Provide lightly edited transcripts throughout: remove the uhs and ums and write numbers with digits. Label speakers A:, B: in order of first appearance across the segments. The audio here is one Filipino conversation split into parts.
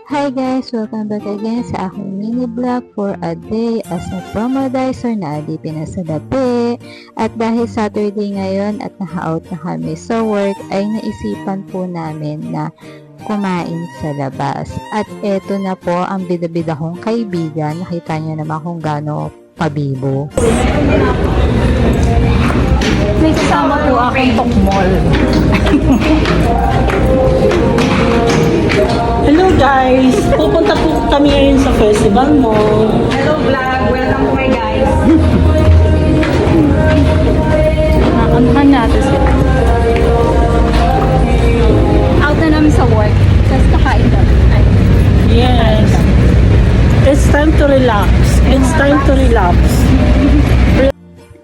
A: Hi guys! Welcome back again sa aking mini vlog for a day as a promodizer na alipin na sa dapi. At dahil Saturday ngayon at naka-out na kami sa work, ay naisipan po namin na kumain sa labas. At eto na po ang bida-bida kong kaibigan. Nakita niyo naman kung gaano pabibo.
B: May kasama po aking tokmol.
C: Hello guys! Pupunta po kami ngayon sa Festival Mall.
B: Hello vlog! Welcome to my guys! Nakakantahan natin sila. Out na namin sa work. Tapos kakain kami.
C: Yes. It's time to relax. It's time to relax.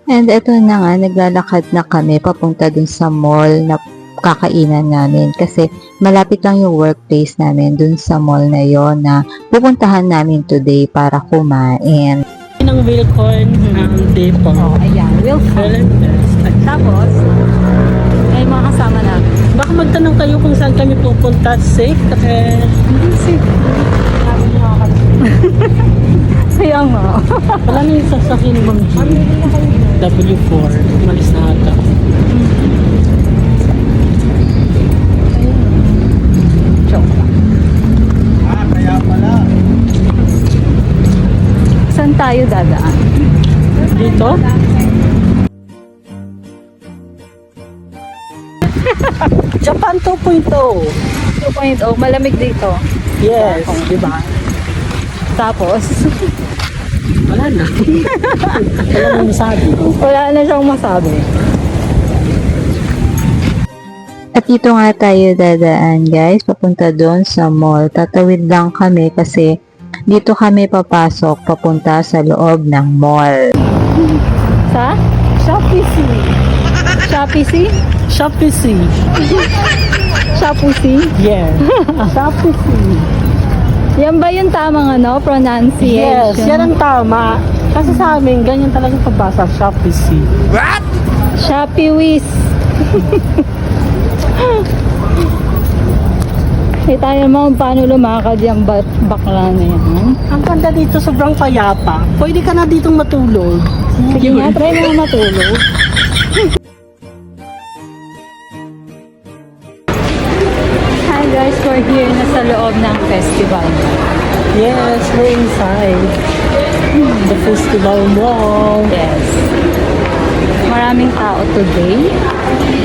A: And eto na nga, naglalakad na kami papunta dun sa mall na kakainan namin kasi malapit lang yung workplace namin dun sa mall na yon na pupuntahan namin today para kumain.
C: Ng Wilcorn ng Depot.
B: Oh, ayan. Welcome. Tapos, ay mga kasama namin.
C: Baka magtanong kayo kung saan kami pupunta. Safe?
B: Hindi safe. Sabi niyo ako. Kaya nga.
C: Wala na yung sasakyan ni Ma'am G. W4. Malis na ata.
B: Joke lang.
C: Kaya pala.
B: Saan tayo dadaan?
C: Dito? Japan 2.0.
B: 2.0. Malamig dito.
C: Yes, di ba?
B: Tapos,
C: Wala na. Wala na masabi.
B: wala na siyang masabi.
A: At dito nga tayo dadaan guys, papunta doon sa mall. Tatawid lang kami kasi dito kami papasok papunta sa loob ng mall.
B: Sa? Shopee C. Shopee C?
C: Shopee C.
B: Shopee C?
C: Yeah. Shopee C.
B: Yan ba yung tamang pronunciation?
C: Yes, yan ang tama. Kasi sa amin, ganyan talaga pagbasa. Shopee C.
B: Shopee Wiz. Eh tayo naman paano lumakad yung bakla na yan.
C: Ang ganda dito, sobrang payapa. Pwede ka na ditong matulog.
B: Sige nga, try mo nga matulog. Hi guys, we're here na sa loob ng festival.
C: Yes, we're inside. The Festival Mall.
B: Yes. Maraming tao today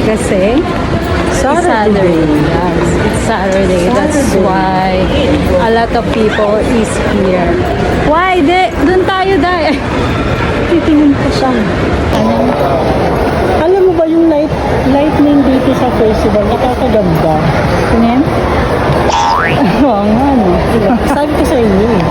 B: kasi
C: Saturday.
B: Yes, it's Saturday. That's why a lot of people is here. Why? Doon tayo dahil. Titingin ko siya.
C: Alam mo ba yung lightning dito sa festival? Nakakaganda.
B: Tingin? Oo nga, no?
C: Sabi ko sa inyo eh.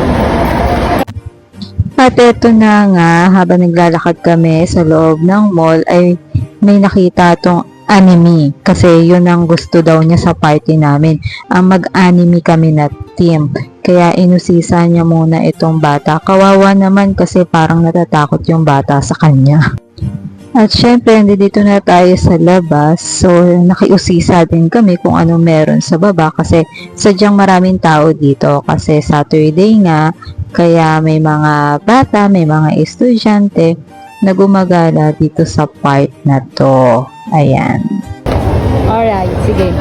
A: At eto na nga, habang naglalakad kami sa loob ng mall ay may nakita tong anime kasi yun ang gusto daw niya sa party namin. Ang mag-anime kami na team. Kaya inusisa niya muna itong bata. Kawawa naman kasi parang natatakot yung bata sa kanya. At syempre, dito na tayo sa labas. So, nakiusisa din kami kung anong meron sa baba kasi sadyang maraming tao dito kasi Saturday nga. Kaya may mga bata, may mga estudyante na gumagala dito sa park na to. Ayan.
B: Alright, sige.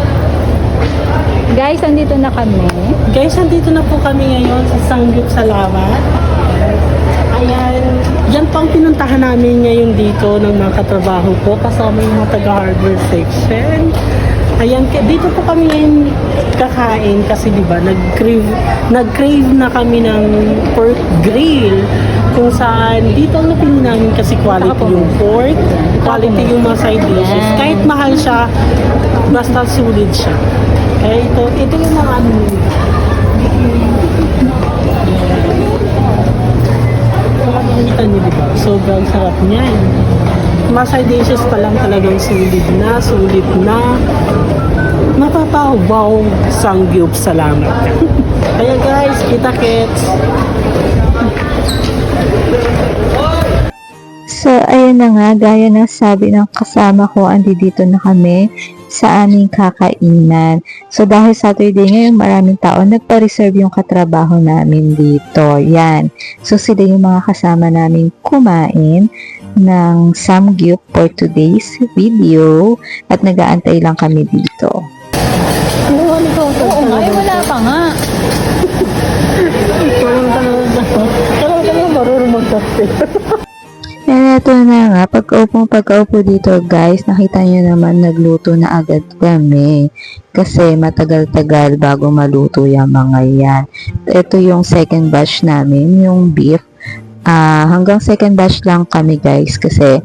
B: Guys, andito na kami.
C: Guys, nandito na po kami ngayon sa Sangyup Salamat. Ayan, yan po ang pinuntahan namin ngayon dito ng mga katrabaho ko kasama yung mga taga-hardware section. Ayan, dito po kami ngayon kakain kasi di ba nag-crave na kami ng pork grill kung saan dito ang napili namin kasi quality yung pork, quality yung mga side dishes. Kahit mahal siya, basta sulit siya. Kaya ito yung mga ano makikita niyo diba? Sobrang sarap niyan. Mga side dishes pa lang talagang sulit na mapapawaw Sangyup Salamat. Kaya guys, kita-kits.
A: So, ayun na nga, gaya ng sabi ng kasama ko, andito na kami sa aming kakainan. So dahil Saturday ngayon, maraming tao nagpa-reserve yung katrabaho namin dito. Yan. So sila yung mga kasama namin kumain ng samgyup for today's video at nag-aantay lang kami dito.
B: Oo nga, wala pa nga.
C: Kailangan ka lang marunong mag-cocktail.
A: And ito na nga, pagkaupo dito guys, nakita nyo naman nagluto na agad kami. Kasi matagal-tagal bago maluto yung mga yan. Ito yung second batch namin, yung beef. Hanggang second batch lang kami guys kasi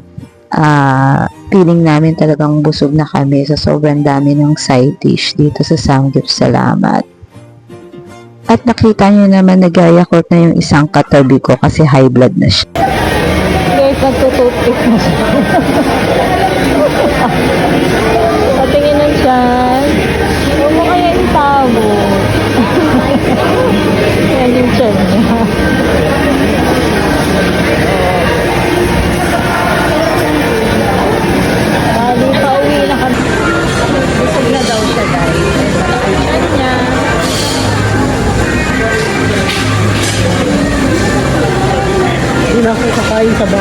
A: feeling namin talagang busog na kami sa sobrang dami ng side dish dito sa Samgyup Salamat. At nakita nyo naman nag-yakult na yung isang katabi ko kasi high blood na siya.
B: Guys, nagtutupik na siya. Patingin ng tiyan. Huwag mo kaya itabo. Yan yung tiyan niya. Bali, pauwi na kami. Busog na daw siya, guys. Yung tiyan niya.
C: Hindi na ako kakain sa bahay.